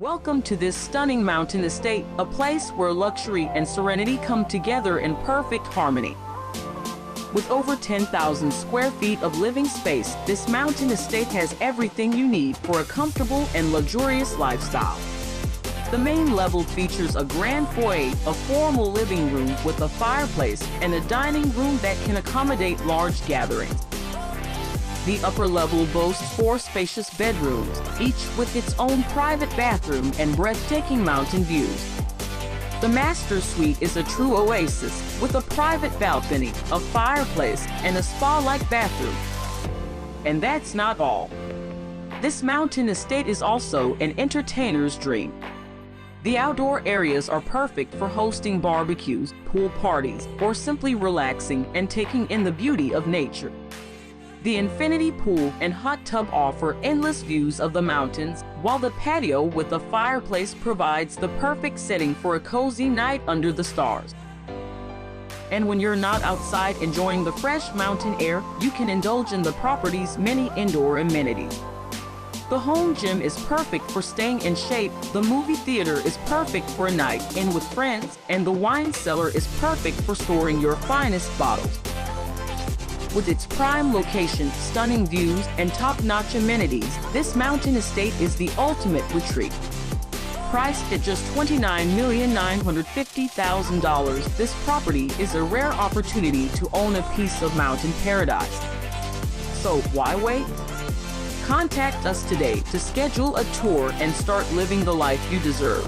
Welcome to this stunning mountain estate, a place where luxury and serenity come together in perfect harmony. With over 10,000 square feet of living space, this mountain estate has everything you need for a comfortable and luxurious lifestyle. The main level features a grand foyer, a formal living room with a fireplace, and a dining room that can accommodate large gatherings. The upper level boasts 4 spacious bedrooms, each with its own private bathroom and breathtaking mountain views. The master suite is a true oasis, with a private balcony, a fireplace, and a spa-like bathroom. And that's not all. This mountain estate is also an entertainer's dream. The outdoor areas are perfect for hosting barbecues, pool parties, or simply relaxing and taking in the beauty of nature. The infinity pool and hot tub offer endless views of the mountains, while the patio with a fireplace provides the perfect setting for a cozy night under the stars. And when you're not outside enjoying the fresh mountain air, you can indulge in the property's many indoor amenities. The home gym is perfect for staying in shape, the movie theater is perfect for a night in with friends, and the wine cellar is perfect for storing your finest bottles. With its prime location, stunning views, and top-notch amenities, this mountain estate is the ultimate retreat. Priced at just $29,950,000, this property is a rare opportunity to own a piece of mountain paradise. So why wait? Contact us today to schedule a tour and start living the life you deserve.